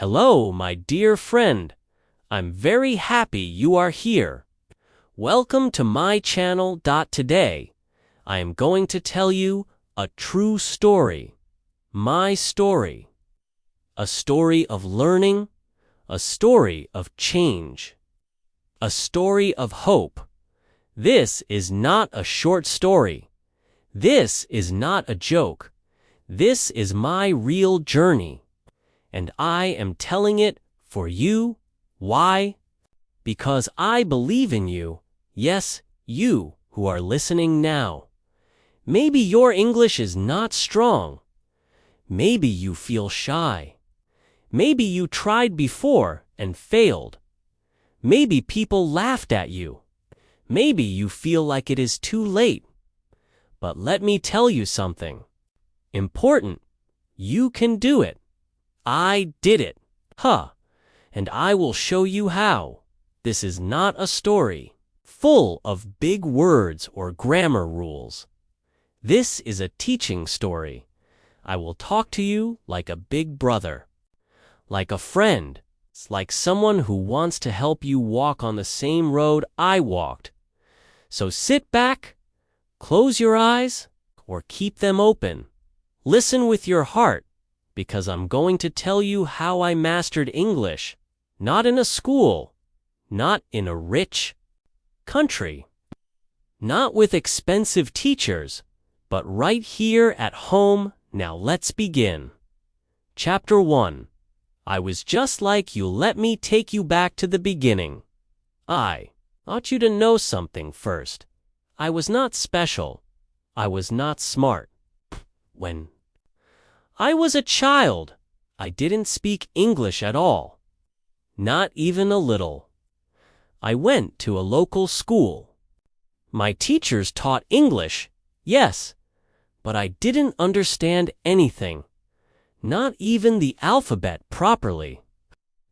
Hello, my dear friend. I'm very happy you are here. Welcome to my channel. Today, I am going to tell you a true story. My story. A story of learning, a story of change, a story of hope. This is not a short story. This is not a joke. This is my real journey. And I am telling it for you. Why? Because I believe in you. Yes, you who are listening now. Maybe your English is not strong. Maybe you feel shy. Maybe you tried before and failed. Maybe people laughed at you. Maybe you feel like it is too late. But let me tell you something important. You can do it. I did it. And I will show you how. This is not a story full of big words or grammar rules. This is a teaching story. I will talk to you like a big brother, like a friend, like someone who wants to help you walk on the same road I walked. So sit back, close your eyes, or keep them open. Listen with your heart, because I'm going to tell you how I mastered English, not in a school, not in a rich country, not with expensive teachers, but right here at home. Now let's begin. Chapter 1. I was just like you. Let me take you back to the beginning. I ought you to know something first. I was not special. I was not smart. When I was a child, I didn't speak English at all. Not even a little. I went to a local school. My teachers taught English, yes, but I didn't understand anything. Not even the alphabet properly.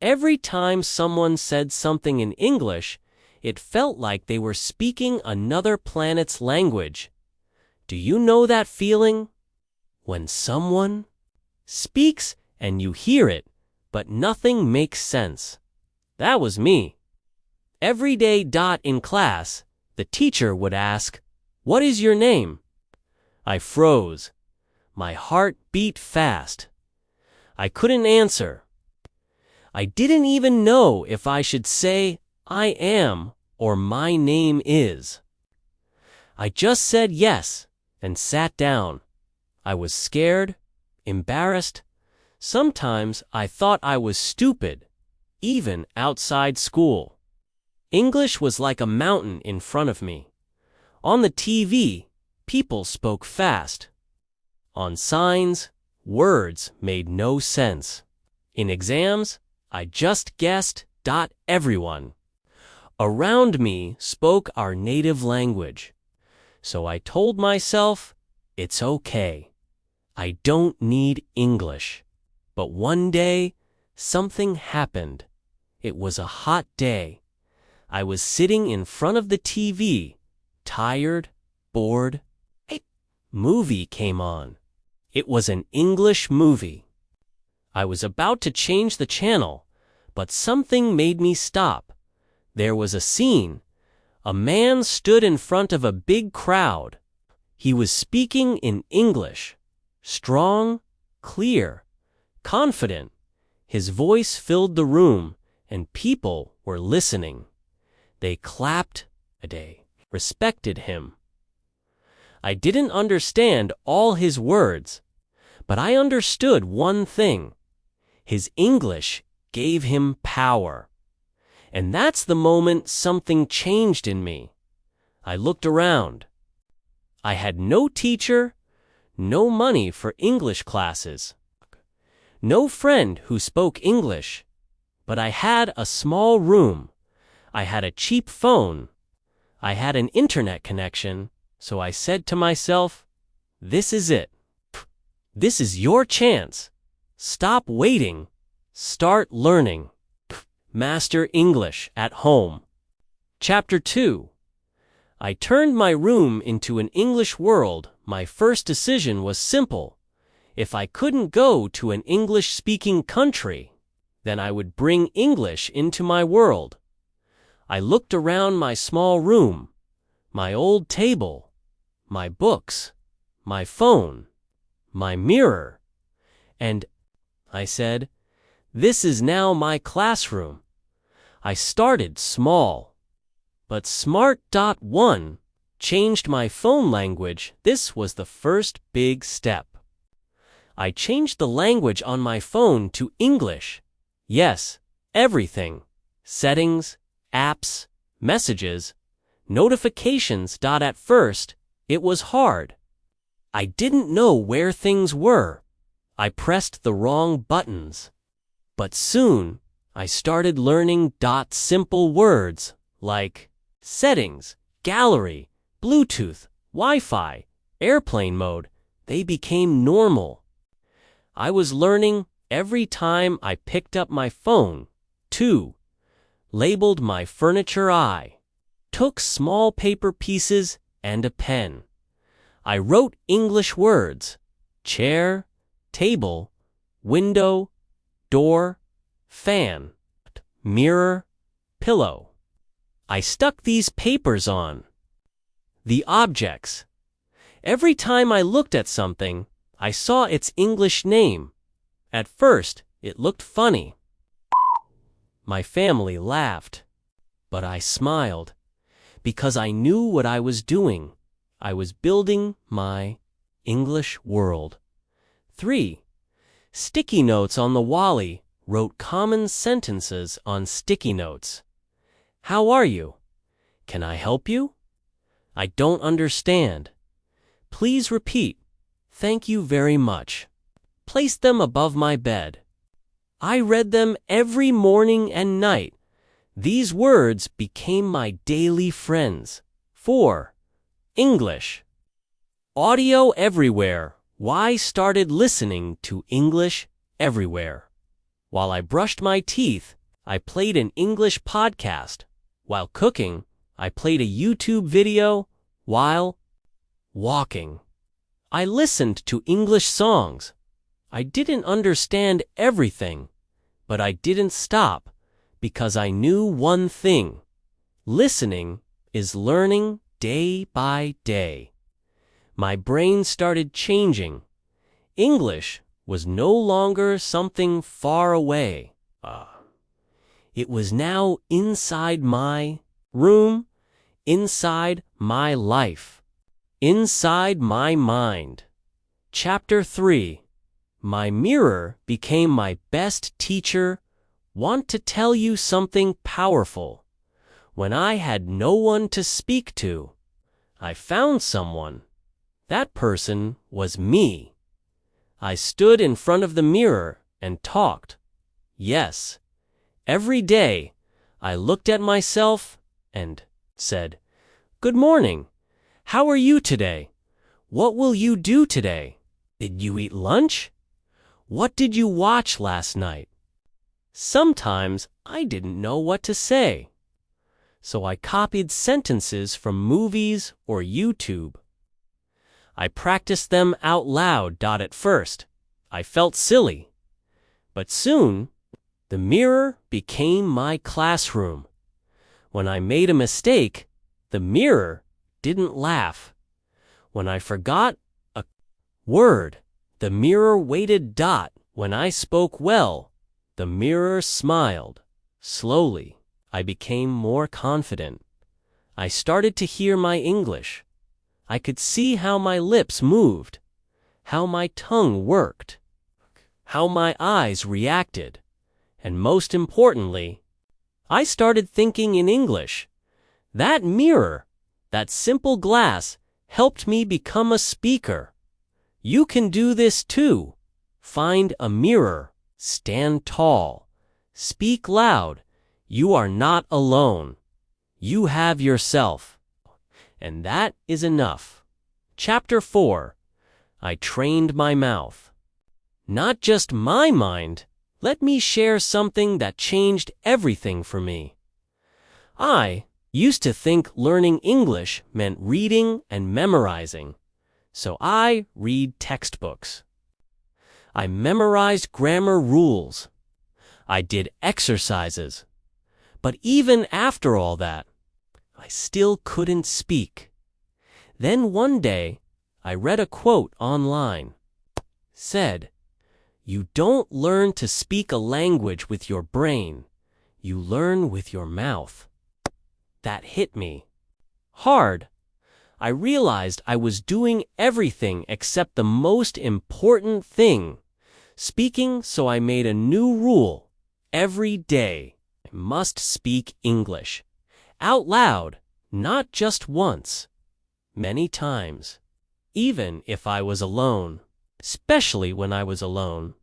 Every time someone said something in English, it felt like they were speaking another planet's language. Do you know that feeling? When someone speaks and you hear it, but nothing makes sense. That was me. Every day. In class, the teacher would ask, "What is your name?" I froze. My heart beat fast. I couldn't answer. I didn't even know if I should say, "I am," or "My name is." I just said yes and sat down. I was scared, embarrassed. Sometimes I thought I was stupid, even outside school. English was like a mountain in front of me. On the TV, people spoke fast. On signs, words made no sense. In exams, I just guessed. Everyone around me spoke our native language. So I told myself, it's okay. I don't need English. But one day, something happened. It was a hot day. I was sitting in front of the TV, tired, bored. A movie came on. It was an English movie. I was about to change the channel, but something made me stop. There was a scene. A man stood in front of a big crowd. He was speaking in English. Strong, clear, confident. His voice filled the room, and people were listening. They clapped. They respected him. I didn't understand all his words, but I understood one thing. His English gave him power. And that's the moment something changed in me. I looked around. I had no teacher, no money for English classes, no friend who spoke English, but I had a small room. I had a cheap phone. I had an internet connection, so I said to myself, this is it. This is your chance. Stop waiting. Start learning. Master English at home. Chapter 2. I turned my room into an English world. My first decision was simple. If I couldn't go to an English-speaking country, then I would bring English into my world. I looked around my small room, my old table, my books, my phone, my mirror, and I said, "This is now my classroom." I started small, but Smart.1 changed my phone language. This was the first big step. I changed the language on my phone to English. Yes, everything. Settings, apps, messages, notifications. At first, it was hard. I didn't know where things were. I pressed the wrong buttons. But soon, I started learning simple words like settings, gallery, Bluetooth, Wi-Fi, airplane mode. They became normal. I was learning every time I picked up my phone. 2. Labeled my furniture. I took small paper pieces and a pen. I wrote English words: chair, table, window, door, fan, mirror, pillow. I stuck these papers on the objects. Every time I looked at something, I saw its English name. At first, it looked funny. My family laughed, but I smiled because I knew what I was doing. I was building my English world. 3. Sticky notes on the wall. Wrote common sentences on sticky notes. How are you? Can I help you? I don't understand. Please repeat. Thank you very much. Placed them above my bed. I read them every morning and night. These words became my daily friends. 4. English. Audio everywhere. Why started listening to English everywhere. While I brushed my teeth, I played an English podcast. While cooking, I played a YouTube video. While walking, I listened to English songs. I didn't understand everything, but I didn't stop because I knew one thing. Listening is learning day by day. My brain started changing. English was no longer something far away. It was now inside my room, inside my life, inside my mind. Chapter 3. My mirror became my best teacher. Want to tell you something powerful. When I had no one to speak to, I found someone. That person was me. I stood in front of the mirror and talked. Yes, every day I looked at myself and said, "Good morning. How are you today? What will you do today? Did you eat lunch? What did you watch last night?" Sometimes I didn't know what to say, so I copied sentences from movies or YouTube. I practiced them out loud. At first, I felt silly, but soon, the mirror became my classroom. When I made a mistake, the mirror didn't laugh. When I forgot a word, the mirror waited. When I spoke well, the mirror smiled. Slowly, I became more confident. I started to hear my English. I could see how my lips moved, how my tongue worked, how my eyes reacted, and most importantly, I started thinking in English. That mirror, that simple glass, helped me become a speaker. You can do this too. Find a mirror, stand tall, speak loud. You are not alone. You have yourself. And that is enough. Chapter 4. I trained my mouth. Not just my mind. Let me share something that changed everything for me. I used to think learning English meant reading and memorizing, so I read textbooks. I memorized grammar rules. I did exercises. But even after all that, I still couldn't speak. Then one day, I read a quote online. Said, "You don't learn to speak a language with your brain. You learn with your mouth." That hit me hard. I realized I was doing everything except the most important thing, speaking, so I made a new rule. Every day, I must speak English. Out loud, not just once. Many times. Even if I was alone. Especially when I was alone.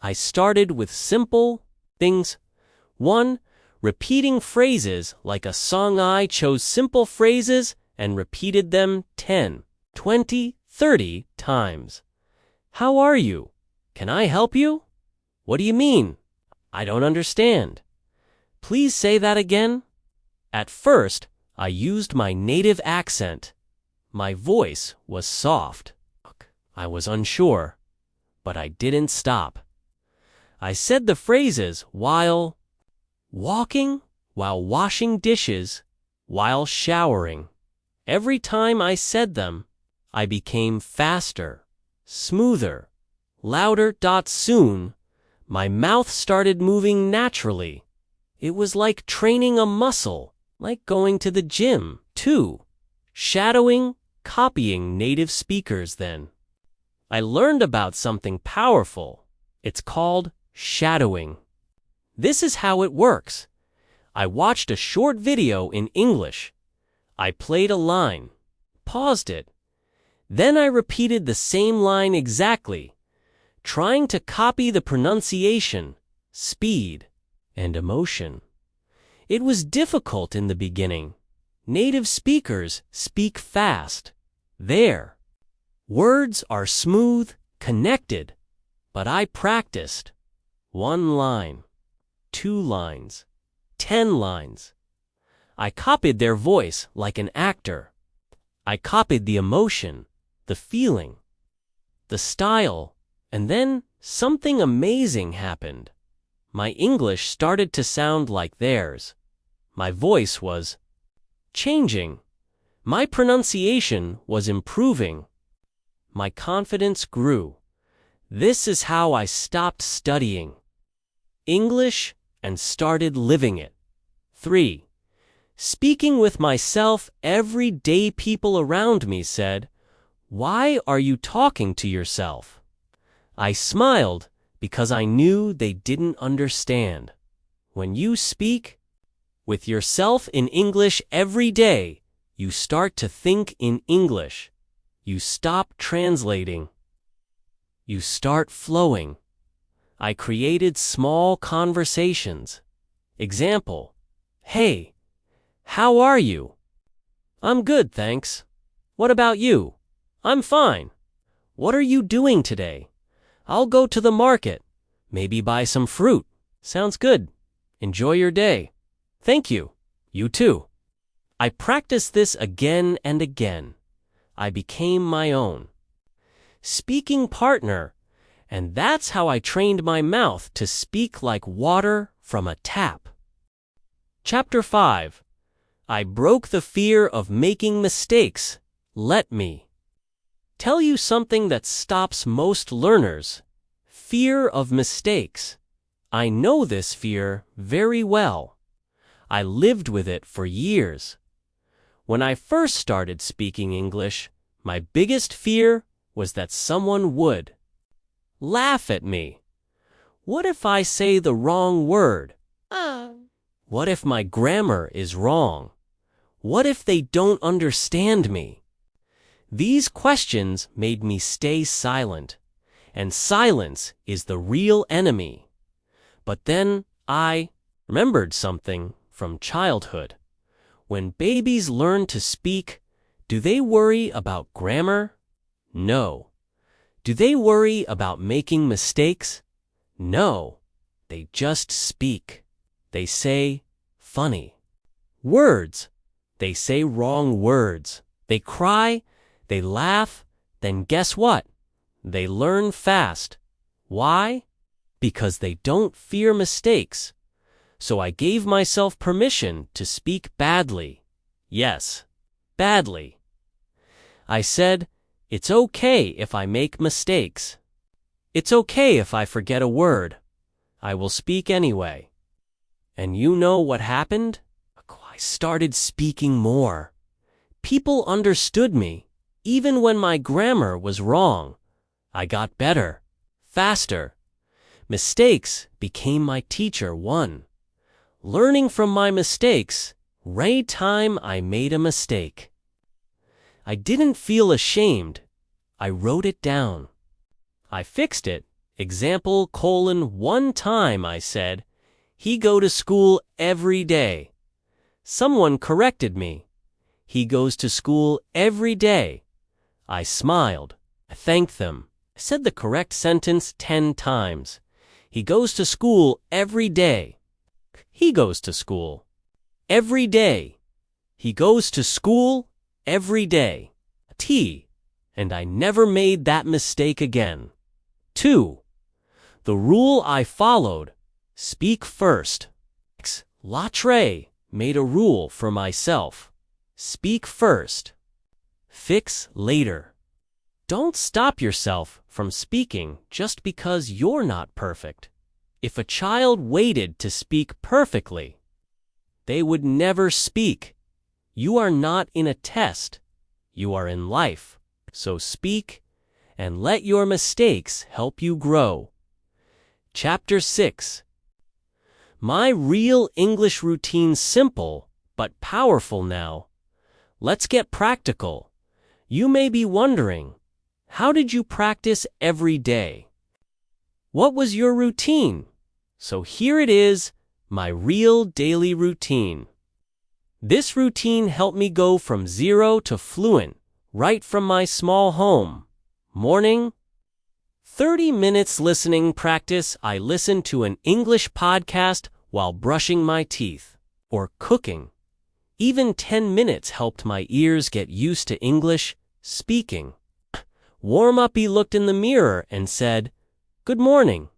I started with simple things. 1. Repeating phrases like a song. I chose simple phrases and repeated them 10, 20, 30 times. How are you? Can I help you? What do you mean? I don't understand. Please say that again. At first, I used my native accent. My voice was soft. I was unsure, but I didn't stop. I said the phrases while walking, while washing dishes, while showering. Every time I said them, I became faster, smoother, louder. Soon, my mouth started moving naturally. It was like training a muscle, like going to the gym, too. Shadowing, copying native speakers then. I learned about something powerful. It's called shadowing. This is how it works. I watched a short video in English. I played a line, paused it. Then I repeated the same line exactly, trying to copy the pronunciation, speed, and emotion. It was difficult in the beginning. Native speakers speak fast. Their words are smooth, connected. But I practiced. 1 line, 2 lines, 10 lines. I copied their voice like an actor. I copied the emotion, the feeling, the style, and then something amazing happened. My English started to sound like theirs. My voice was changing. My pronunciation was improving. My confidence grew. This is how I stopped studying English and started living it. 3. Speaking with myself every day. People around me said, "Why are you talking to yourself?" I smiled because I knew they didn't understand. When you speak with yourself in English every day, you start to think in English. You stop translating. You start flowing. I created small conversations. Example, "Hey, how are you?" "I'm good, thanks." "What about you?" "I'm fine." "What are you doing today?" "I'll go to the market. Maybe buy some fruit." "Sounds good. Enjoy your day." "Thank you." "You too." I practiced this again and again. I became my own speaking partner, and that's how I trained my mouth to speak like water from a tap. Chapter 5. I broke the fear of making mistakes. Let me tell you something that stops most learners. Fear of mistakes. I know this fear very well. I lived with it for years. When I first started speaking English, my biggest fear was that someone would laugh at me. What if I say the wrong word? What if my grammar is wrong? What if they don't understand me? These questions made me stay silent, and silence is the real enemy. But then I remembered something from childhood. When babies learn to speak, do they worry about grammar? No. Do they worry about making mistakes? No. They just speak. They say funny words. They say wrong words. They cry. They laugh. Then guess what? They learn fast. Why? because they don't fear mistakes. So I gave myself permission to speak badly. Yes, badly. I said, it's okay if I make mistakes. It's okay if I forget a word. I will speak anyway. And you know what happened? I started speaking more. People understood me, even when my grammar was wrong. I got better, faster. Mistakes became my teacher. Learning from my mistakes, every time I made a mistake. I didn't feel ashamed. I wrote it down. I fixed it. Example: one time I said, he go to school every day. Someone corrected me. He goes to school every day. I smiled. I thanked them. I said the correct sentence 10 times. He goes to school every day. He goes to school every day. He goes to school every day. And I never made that mistake again. 2. The rule I followed: speak first. Latre made a rule for myself. Speak first. Fix later. Don't stop yourself from speaking just because you're not perfect. If a child waited to speak perfectly, they would never speak. You are not in a test. You are in life. So speak and let your mistakes help you grow. Chapter 6. My real English routine: simple but powerful now. Let's get practical. You may be wondering, how did you practice every day? What was your routine? So here it is, my real daily routine. This routine helped me go from 0 to fluent right from my small home. Morning: 30 minutes listening practice. I listened to an English podcast while brushing my teeth or cooking. Even 10 minutes helped my ears get used to English speaking. Warm-up: he looked in the mirror and said, "Good morning.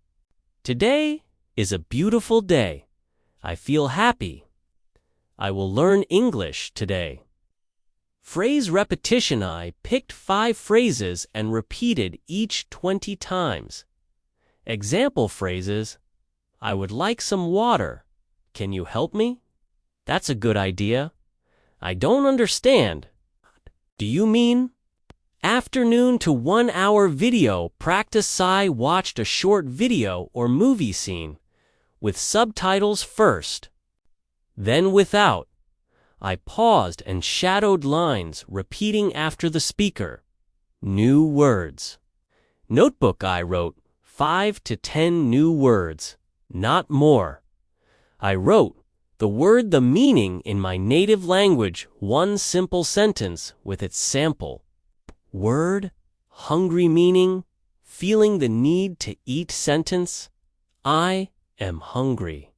Today is a beautiful day. I feel happy. I will learn English today." Phrase repetition: I picked 5 phrases and repeated each 20 times. Example phrases: I would like some water. Can you help me? That's a good idea. I don't understand. Do you mean? Afternoon to 1 hour video practice: I watched a short video or movie scene with subtitles first, then without. I paused and shadowed lines, repeating after the speaker. New words. Notebook: I wrote 5 to 10 new words, not more. I wrote the word, the meaning in my native language, 1 simple sentence with its sample word. Hungry meaning: feeling the need to eat. Sentence: I am hungry.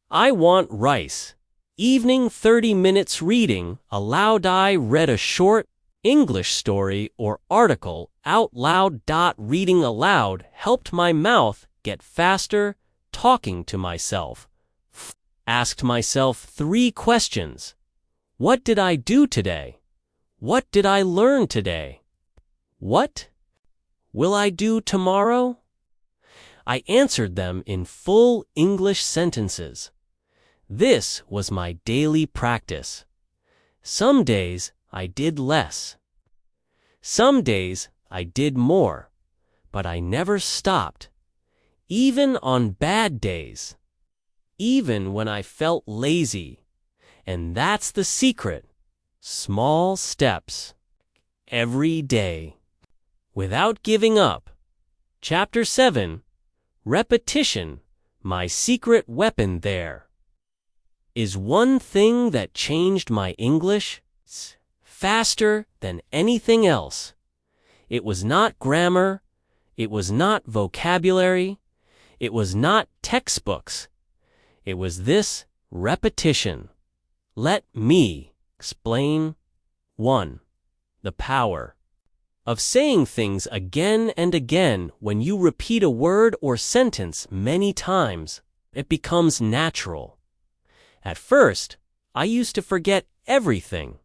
I want rice. Evening: 30 minutes reading aloud. I read a short English story or article out loud. Reading aloud helped my mouth get faster. Talking to myself. Asked myself 3 questions. What did I do today? What did I learn today? What will I do tomorrow? I answered them in full English sentences. This was my daily practice. Some days I did less. Some days I did more, but I never stopped. Even on bad days. Even when I felt lazy. And that's the secret. Small steps. Every day. Without giving up. Chapter 7. Repetition, my secret weapon. There is one thing that changed my English faster than anything else. It was not grammar. It was not vocabulary. It was not textbooks. It was this repetition. Let me explain. 1. The power. of saying things again and again. When you repeat a word or sentence many times, it becomes natural. At first, I used to forget everything.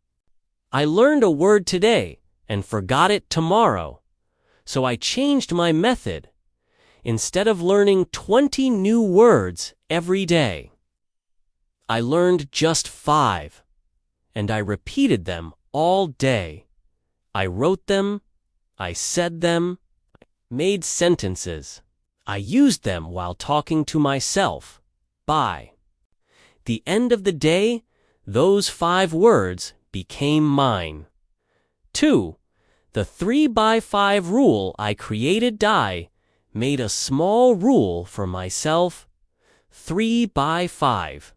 I learned a word today and forgot it tomorrow. So I changed my method. Instead of learning 20 new words every day, I learned just 5, and I repeated them all day. I wrote them, I said them, made sentences. I used them while talking to myself. By the end of the day, those 5 words became mine. 2. The 3x5 rule I created. I made a small rule for myself. 3x5.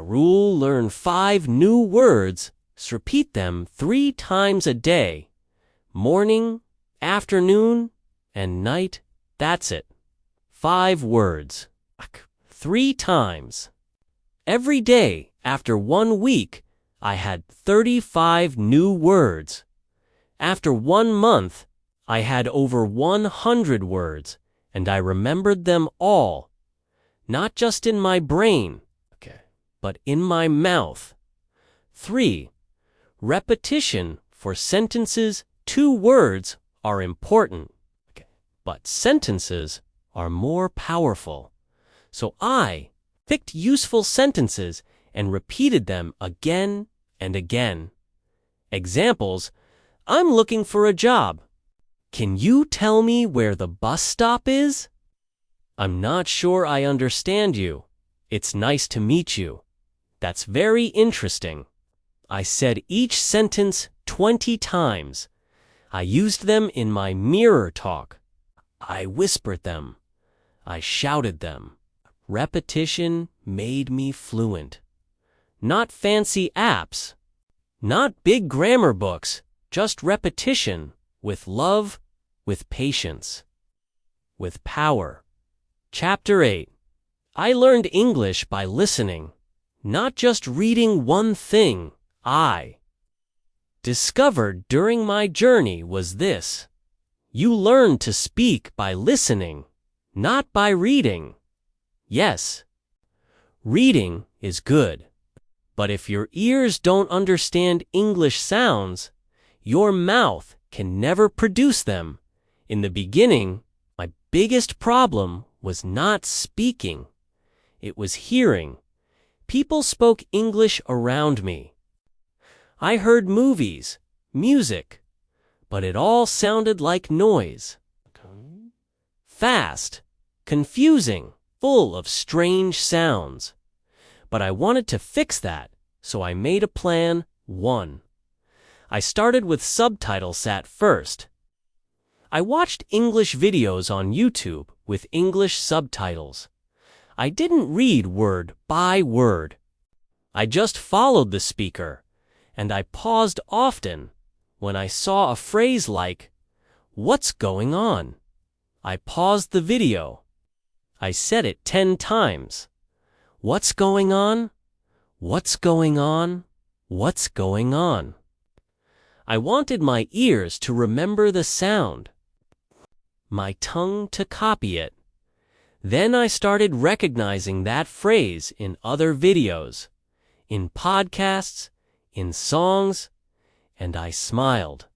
Rule: learn 5 new words. Repeat them 3 times a day. Morning, afternoon, and night. That's it. 5 words. 3 times. Every day, after 1 week, I had 35 new words. After 1 month, I had over 100 words, and I remembered them all. Not just in my brain, but in my mouth. 3. Repetition for sentences. 2 words are important, but sentences are more powerful. So I picked useful sentences and repeated them again and again. Examples: I'm looking for a job. Can you tell me where the bus stop is? I'm not sure I understand you. It's nice to meet you. That's very interesting. I said each sentence 20 times. I used them in my mirror talk. I whispered them. I shouted them. Repetition made me fluent. Not fancy apps. Not big grammar books. Just repetition, with love, with patience, with power. Chapter 8. I learned English by listening, not just reading one thing. I discovered during my journey was this: you learn to speak by listening, not by reading. Yes, reading is good, but if your ears don't understand English sounds, your mouth can never produce them. In the beginning, my biggest problem was not speaking. It was hearing. People spoke English around me. I heard movies, music, but it all sounded like noise. Fast, confusing, full of strange sounds. But I wanted to fix that, so I made a plan. 1. I started with subtitles at first. I watched English videos on YouTube with English subtitles. I didn't read word by word. I just followed the speaker, and I paused often when I saw a phrase like, "What's going on?" I paused the video. I said it 10 times. What's going on? What's going on? What's going on? I wanted my ears to remember the sound, my tongue to copy it. Then I started recognizing that phrase in other videos, in podcasts, in songs, and I smiled.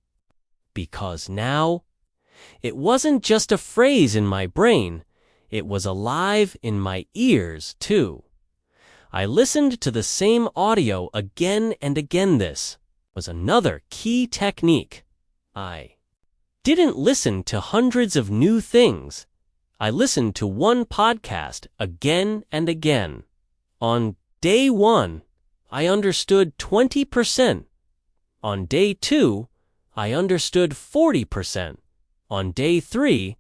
Because now, it wasn't just a phrase in my brain, it was alive in my ears too. I listened to the same audio again and again. This was another key technique. I didn't listen to hundreds of new things. I listened to one podcast again and again. On day 1, I understood 20%. On day 2, I understood 40%. On day 3,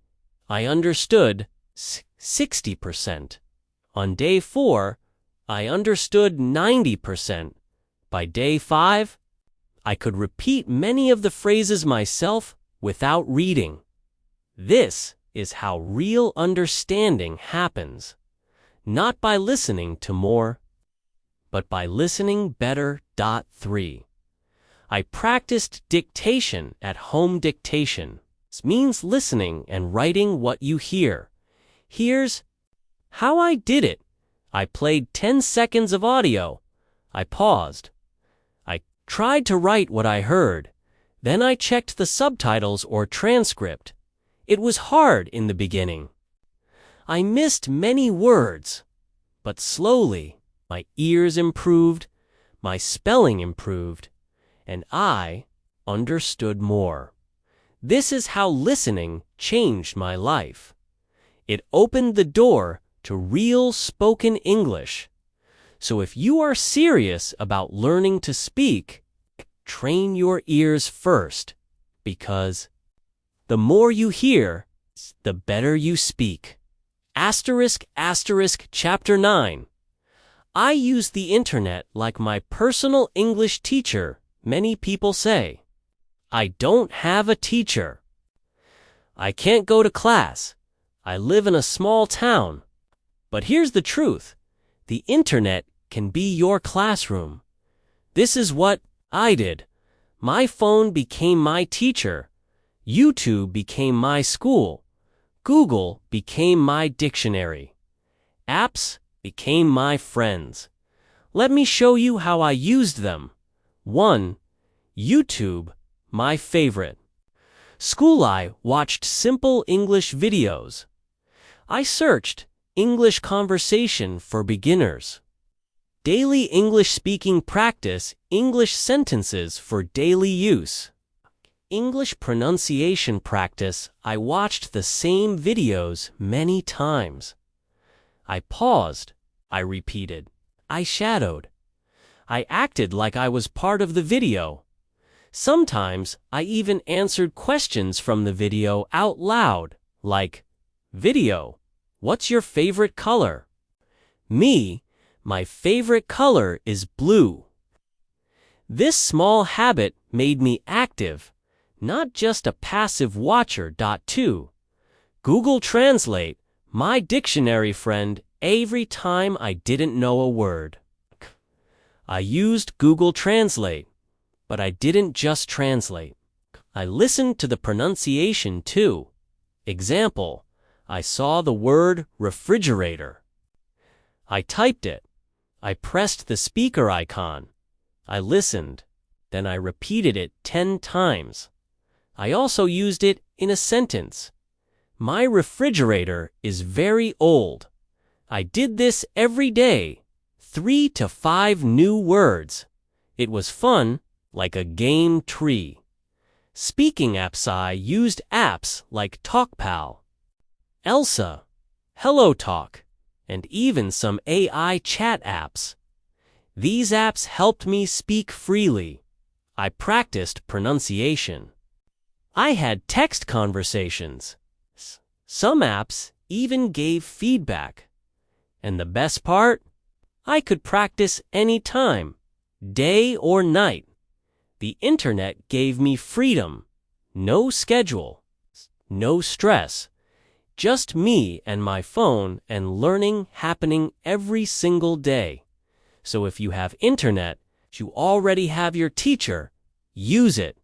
I understood 60%. On day 4, I understood 90%. By day 5, I could repeat many of the phrases myself without reading. This is how real understanding happens. Not by listening to more, but by listening better. 3. I practiced dictation at home. Dictation means listening and writing what you hear. Here's how I did it. I played 10 seconds of audio. I paused. I tried to write what I heard. Then I checked the subtitles or transcript. It was hard in the beginning. I missed many words, but slowly my ears improved, my spelling improved, and I understood more. This is how listening changed my life. It opened the door to real spoken English. So if you are serious about learning to speak, train your ears first, because the more you hear, the better you speak. Chapter 9. I use the internet like my personal English teacher. Many people say, I don't have a teacher. I can't go to class. I live in a small town. But here's the truth. The internet can be your classroom. This is what I did. My phone became my teacher. YouTube became my school. Google became my dictionary. Apps became my friends. Let me show you how I used them. 1. YouTube, my favorite. School. I watched simple English videos. I searched English conversation for beginners. Daily English speaking practice, English sentences for daily use. English pronunciation practice. I watched the same videos many times. I paused. I repeated. I shadowed. I acted like I was part of the video. Sometimes I even answered questions from the video out loud, like, Video, what's your favorite color? Me, my favorite color is blue. This small habit made me active, not just a passive watcher. 2. Google Translate, my dictionary friend. Every time I didn't know a word, I used Google Translate, but I didn't just translate. I listened to the pronunciation too. Example, I saw the word refrigerator. I typed it. I pressed the speaker icon. I listened. Then I repeated it 10 times. I also used it in a sentence. My refrigerator is very old. I did this every day. 3 to 5 new words. It was fun, like a game tree. Speaking apps. I used apps like TalkPal, Elsa, HelloTalk, and even some AI chat apps. These apps helped me speak freely. I practiced pronunciation. I had text conversations. Some apps even gave feedback. And the best part? I could practice anytime, day or night. The internet gave me freedom. No schedule. No stress. Just me and my phone and learning happening every single day. So if you have internet, you already have your teacher. Use it.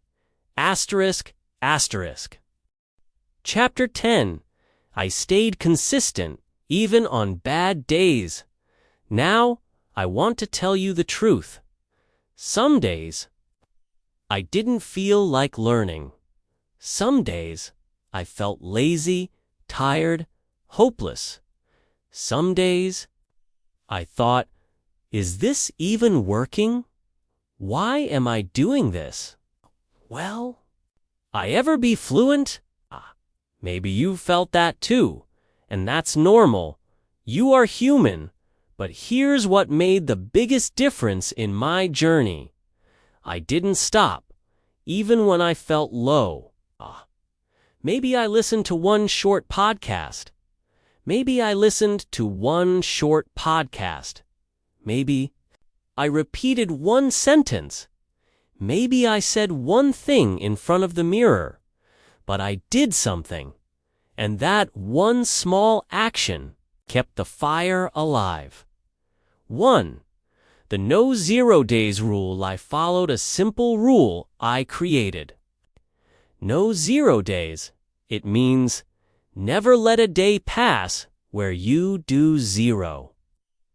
Chapter 10. I stayed consistent, even on bad days. Now, I want to tell you the truth. Some days, I didn't feel like learning. Some days, I felt lazy, tired, hopeless. Some days, I thought, is this even working? Why am I doing this? Will I ever be fluent? Maybe you felt that too, and that's normal. You are human. But here's what made the biggest difference in my journey. I didn't stop, even when I felt low. Maybe I listened to one short podcast. Maybe I listened to one short podcast. Maybe I repeated one sentence. Maybe I said one thing in front of the mirror. But I did something. And that one small action kept the fire alive. 1. the no 0 days rule. I followed a simple rule I created. No 0 days. It means never let a day pass where you do 0.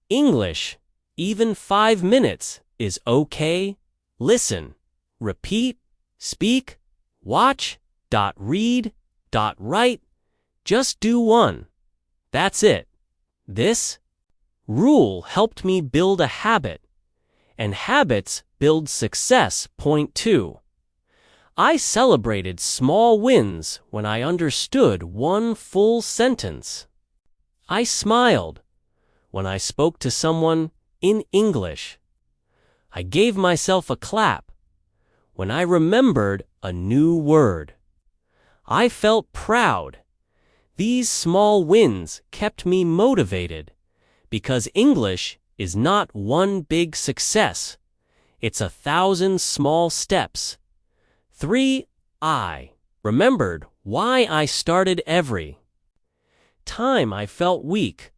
English, even 5 minutes is okay. Listen, repeat, speak, watch, read, write. Just do one. That's it. This rule helped me build a habit, and habits build success. Point 2. I celebrated small wins when I understood one full sentence. I smiled when I spoke to someone in English. I gave myself a clap when I remembered a new word. I felt proud. These small wins kept me motivated because English is not one big success. It's 1,000 small steps. 3. I remembered why I started every time I felt weak.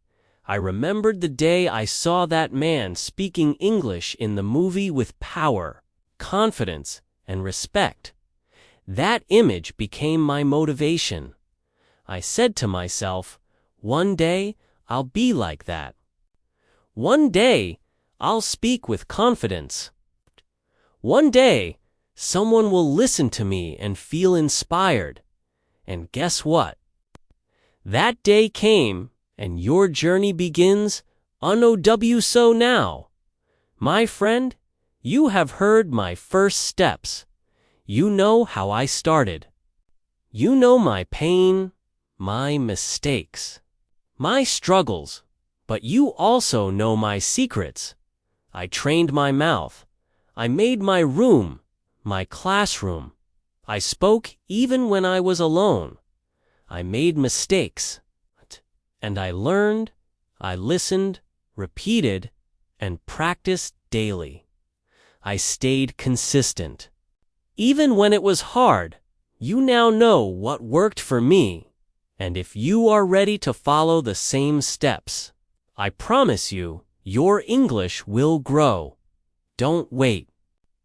I remembered the day I saw that man speaking English in the movie with power, confidence, and respect. That image became my motivation. I said to myself, one day I'll be like that. One day I'll speak with confidence. One day someone will listen to me and feel inspired. And guess what? That day came, and your journey begins. So now. My friend, you have heard my first steps. You know how I started. You know my pain, my mistakes, my struggles, but you also know my secrets. I trained my mouth. I made my room, my classroom. I spoke even when I was alone. I made mistakes, and I learned. I listened, repeated, and practiced daily. I stayed consistent. Even when it was hard, you now know what worked for me. And if you are ready to follow the same steps, I promise you, your English will grow. Don't wait.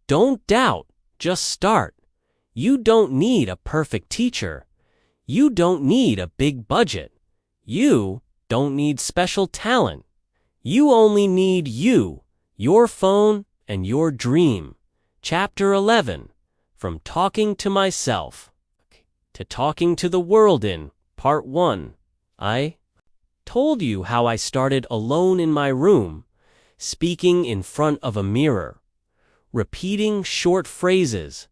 Don't doubt. Just start. You don't need a perfect teacher. You don't need a big budget. You don't need special talent. You only need you, your phone, and your dream. Chapter 11. From Talking to Myself to Talking to the World in Part 1. I told you how I started alone in my room, speaking in front of a mirror, repeating short phrases,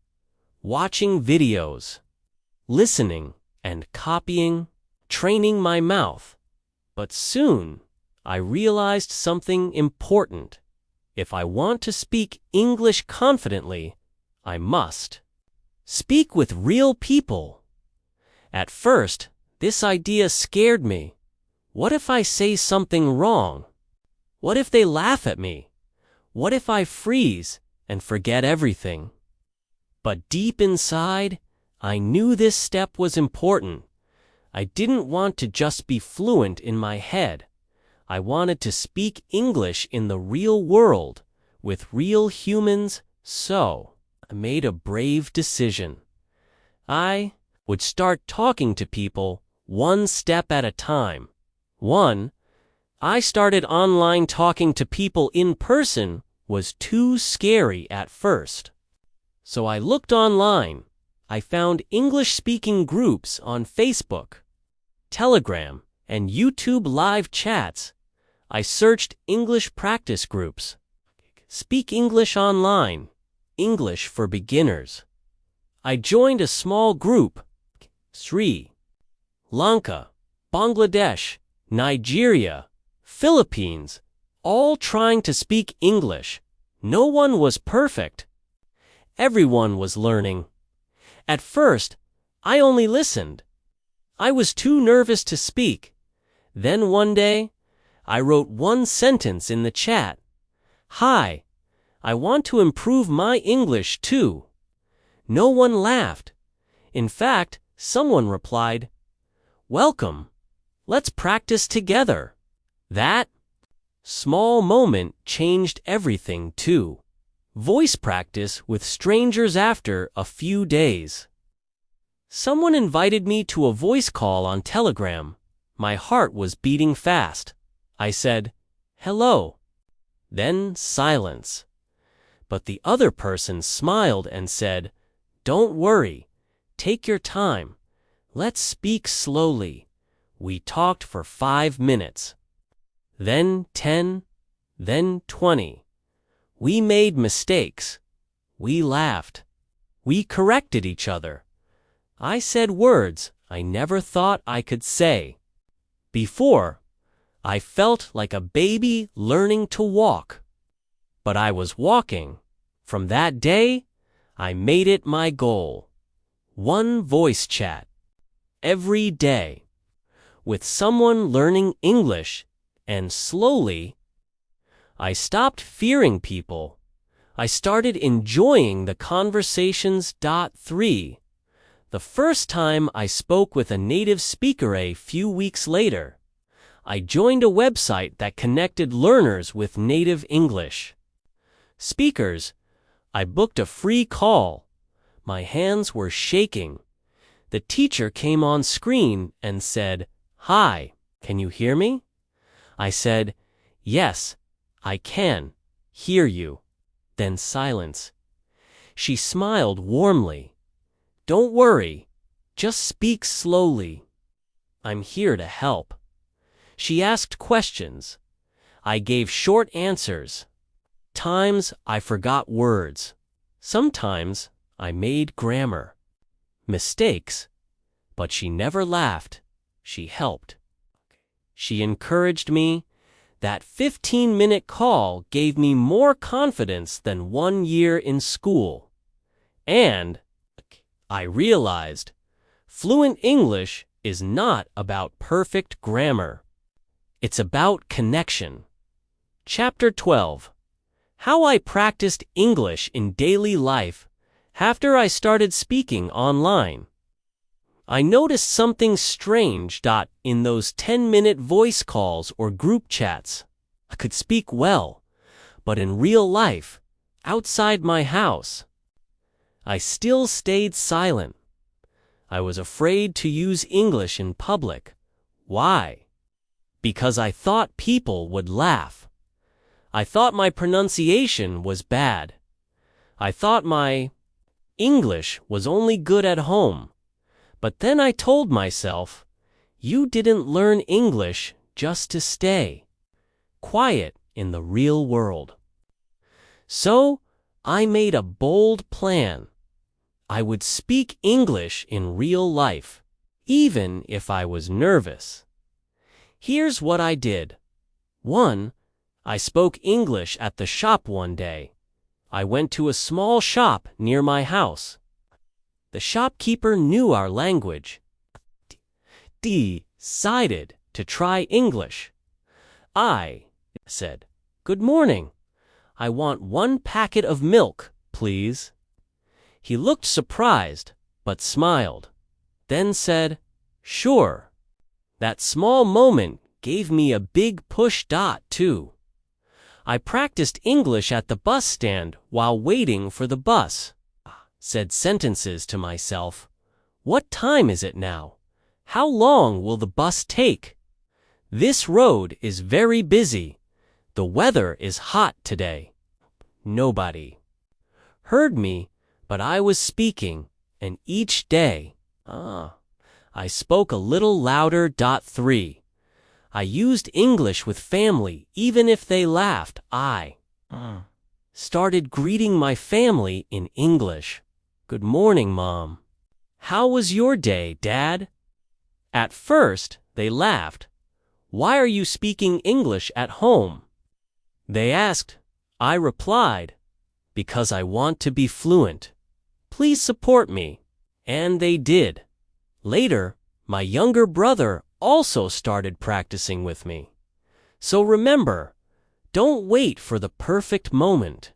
watching videos, listening and copying, training my mouth. But soon, I realized something important. If I want to speak English confidently, I must speak with real people. At first, this idea scared me. What if I say something wrong? What if they laugh at me? What if I freeze and forget everything? But deep inside, I knew this step was important. I didn't want to just be fluent in my head. I wanted to speak English in the real world, with real humans, so I made a brave decision. I would start talking to people one step at a time. 1. I started online. Talking to people in person was too scary at first. So I looked online. I found English-speaking groups on Facebook, Telegram, and YouTube live chats. I searched English practice groups. Speak English Online, English for Beginners. I joined a small group, Sri Lanka, Bangladesh, Nigeria, Philippines, all trying to speak English. No one was perfect. Everyone was learning. At first, I only listened. I was too nervous to speak. Then one day, I wrote one sentence in the chat. Hi, I want to improve my English too. No one laughed. In fact, someone replied, Welcome. Let's practice together. That small moment changed everything too. Voice practice with strangers after a few days. Someone invited me to a voice call on Telegram. My heart was beating fast. I said, "Hello." Then silence. But the other person smiled and said, "Don't worry. Take your time. Let's speak slowly." We talked for 5 minutes. Then 10, then 20. We made mistakes. We laughed. We corrected each other. I said words I never thought I could say. Before, I felt like a baby learning to walk. But I was walking. From that day, I made it my goal. One voice chat. Every day. With someone learning English, and slowly, I stopped fearing people. I started enjoying the conversations. 3. The first time I spoke with a native speaker a few weeks later, I joined a website that connected learners with native English speakers. I booked a free call. My hands were shaking. The teacher came on screen and said, "Hi, can you hear me?" I said, "Yes, I can hear you." Then silence. She smiled warmly. "Don't worry, just speak slowly. I'm here to help." She asked questions. I gave short answers. Times I forgot words. Sometimes I made grammar mistakes, but she never laughed. She helped. She encouraged me. That 15-minute call gave me more confidence than 1 year in school. And I realized fluent English is not about perfect grammar. It's about connection. Chapter 12. How I practiced English in daily life after I started speaking online. I noticed something strange. In those 10-minute voice calls or group chats, I could speak well, but in real life, outside my house, I still stayed silent. I was afraid to use English in public. Why? Because I thought people would laugh. I thought my pronunciation was bad. I thought my English was only good at home. But then I told myself, you didn't learn English just to stay quiet in the real world. So, I made a bold plan. I would speak English in real life, even if I was nervous. Here's what I did. 1. I spoke English at the shop one day. I went to a small shop near my house. The shopkeeper knew our language. Decided to try English. I said, "Good morning. I want 1 packet of milk, please." He looked surprised, but smiled. Then said, "Sure." That small moment gave me a big push. 2. I practiced English at the bus stand while waiting for the bus. Said sentences to myself. What time is it now? How long will the bus take? This road is very busy. The weather is hot today. Nobody heard me, but I was speaking, and each day, I spoke a little louder. 3. I used English with family even if they laughed. I started greeting my family in English. "Good morning, Mom." "How was your day, Dad?" At first, they laughed. "Why are you speaking English at home?" They asked. I replied, "Because I want to be fluent. Please support me." And they did. Later, my younger brother also started practicing with me. So remember, don't wait for the perfect moment.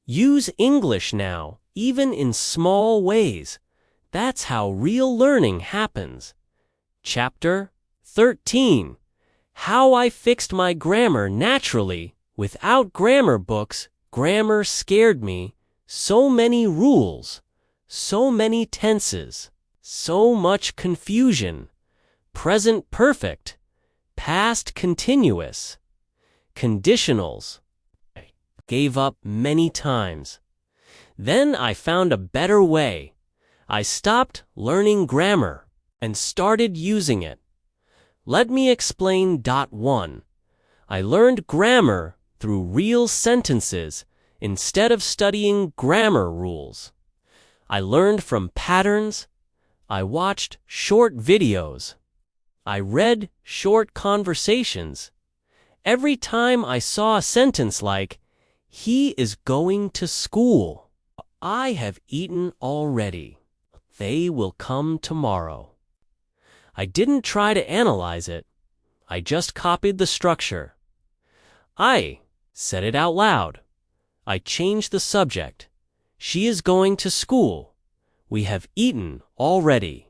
Use English now, even in small ways. That's how real learning happens. Chapter 13. How I fixed my grammar naturally, without grammar books. Grammar scared me. So many rules, so many tenses, so much confusion. Present perfect, past continuous, conditionals. I gave up many times. Then I found a better way. I stopped learning grammar and started using it. Let me explain. 1. I learned grammar through real sentences instead of studying grammar rules. I learned from patterns. I watched short videos. I read short conversations. Every time I saw a sentence like, "He is going to school," "I have eaten already," "They will come tomorrow," I didn't try to analyze it. I just copied the structure. I said it out loud. I changed the subject. She is going to school. We have eaten already.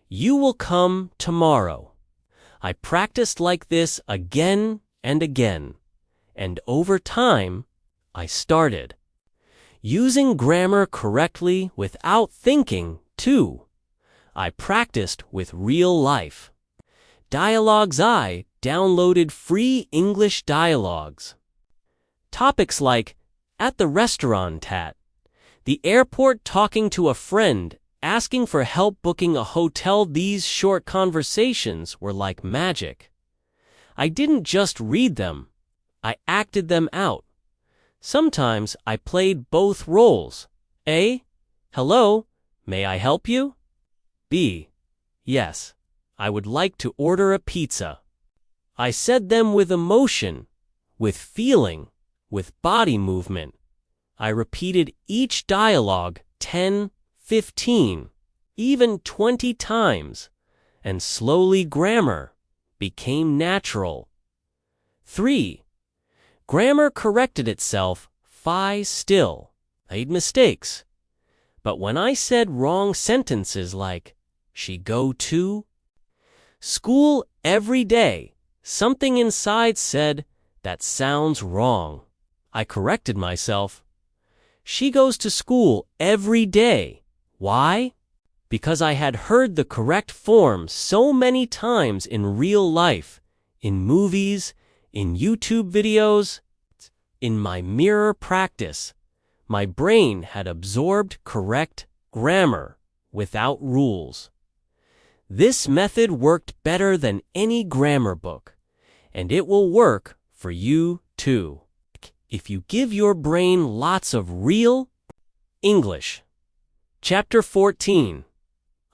You will come tomorrow. I practiced like this again and again. And over time, I started using grammar correctly without thinking, too. I practiced with real life dialogues. I downloaded free English dialogues. Topics like at the restaurant, at the airport, talking to a friend, asking for help booking a hotel. These short conversations were like magic. I didn't just read them, I acted them out. Sometimes I played both roles. A. Hello, may I help you? B. Yes, I would like to order a pizza. I said them with emotion, with feeling, with body movement. I repeated each dialogue 10, 15, even 20 times, and slowly grammar became natural. 3. Grammar corrected itself. 5. Still, I made mistakes. But when I said wrong sentences like, she go to school every day, something inside said, that sounds wrong. I corrected myself. She goes to school every day. Why? Because I had heard the correct form so many times in real life, in movies, in YouTube videos, in my mirror practice. My brain had absorbed correct grammar without rules. This method worked better than any grammar book, and it will work for you too, if you give your brain lots of real English. Chapter 14.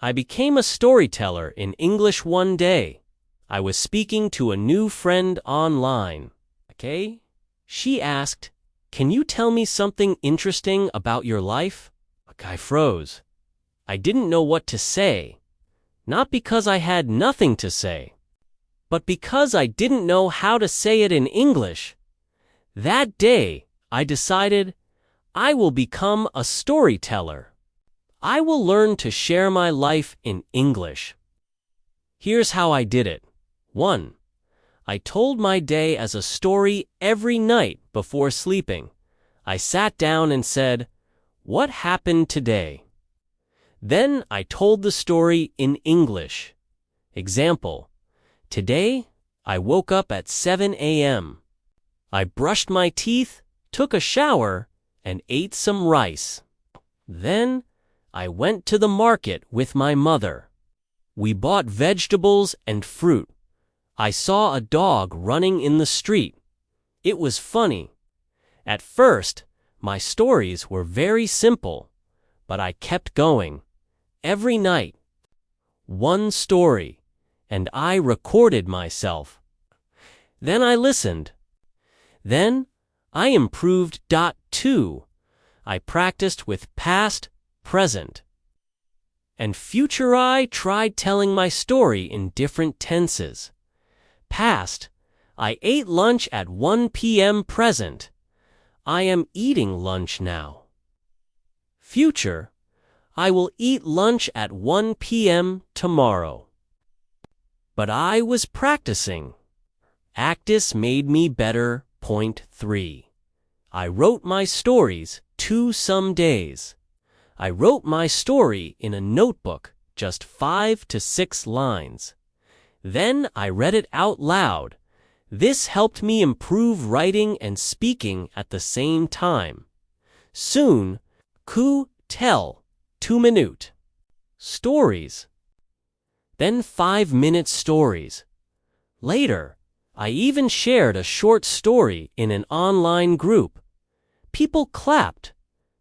I became a storyteller in English one day. I was speaking to a new friend online. Okay? She asked, "Can you tell me something interesting about your life?" I froze. I didn't know what to say. Not because I had nothing to say, but because I didn't know how to say it in English. That day, I decided I will become a storyteller. I will learn to share my life in English. Here's how I did it. 1. I told my day as a story every night before sleeping. I sat down and said, "What happened today?" Then I told the story in English. Example: today, I woke up at 7 a.m. I brushed my teeth, took a shower, and ate some rice. Then, I went to the market with my mother. We bought vegetables and fruit. I saw a dog running in the street. It was funny. At first, my stories were very simple, but I kept going. Every night, one story, and I recorded myself. Then I listened. Then I improved. 2. I practiced with past, present, and future. I tried telling my story in different tenses. Past, I ate lunch at 1 p.m. Present, I am eating lunch now. Future, I will eat lunch at 1 p.m. tomorrow. But I was practicing. Actus made me better. Point 3. I wrote my stories some days. I wrote my story in a notebook, just 5 to 6 lines. Then I read it out loud. This helped me improve writing and speaking at the same time. Soon, ku tell 2-minute stories. Then 5-minute stories. Later, I even shared a short story in an online group. People clapped.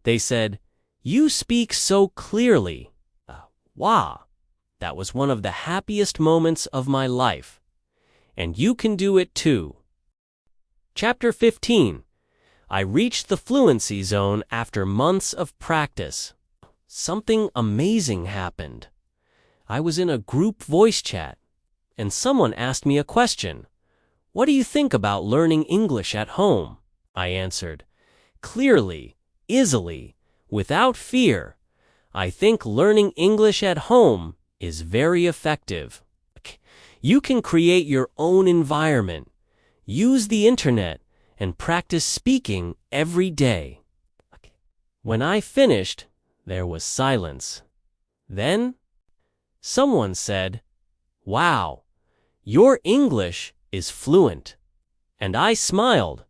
They said, "You speak so clearly." Wow, that was one of the happiest moments of my life. And you can do it too. Chapter 15. I reached the fluency zone after months of practice. Something amazing happened. I was in a group voice chat, and someone asked me a question. "What do you think about learning English at home?" I answered, clearly, easily, without fear. I think learning English at home is very effective. You can create your own environment, use the internet, and practice speaking every day. When I finished, there was silence. Then, someone said, "Wow, your English is fluent." And I smiled,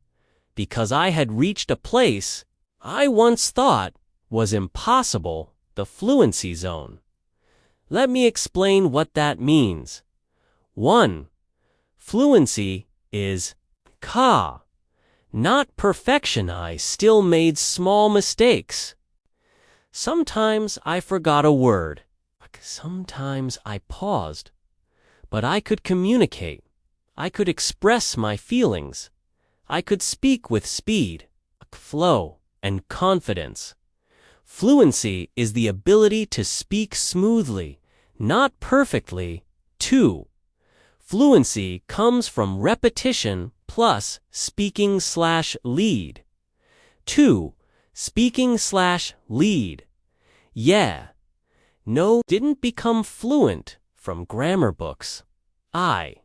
because I had reached a place I once thought was impossible, the fluency zone. Let me explain what that means. 1. Fluency is ka, not perfection. I still made small mistakes. Sometimes I forgot a word. Sometimes I paused. But I could communicate. I could express my feelings. I could speak with speed, flow, and confidence. Fluency is the ability to speak smoothly, not perfectly. 2. Fluency comes from repetition plus speaking/lead. 2. Speaking/lead. Yeah. No, didn't become fluent from grammar books. I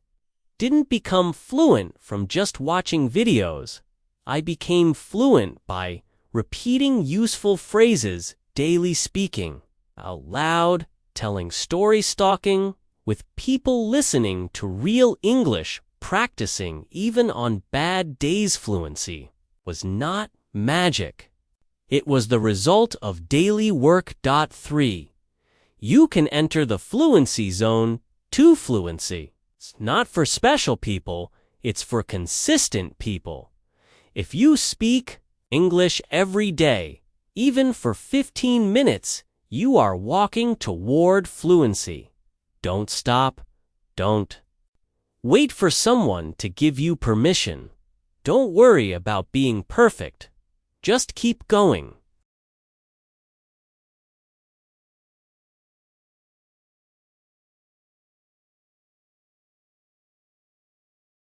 didn't become fluent from just watching videos. I became fluent by repeating useful phrases, daily speaking, out loud, telling story stalking, with people listening to real English, practicing even on bad days. Fluency was not magic. It was the result of daily work. 3. You can enter the fluency zone to fluency. It's not for special people, it's for consistent people. If you speak English every day, even for 15 minutes, you are walking toward fluency. Don't stop. Don't wait for someone to give you permission. Don't worry about being perfect. Just keep going.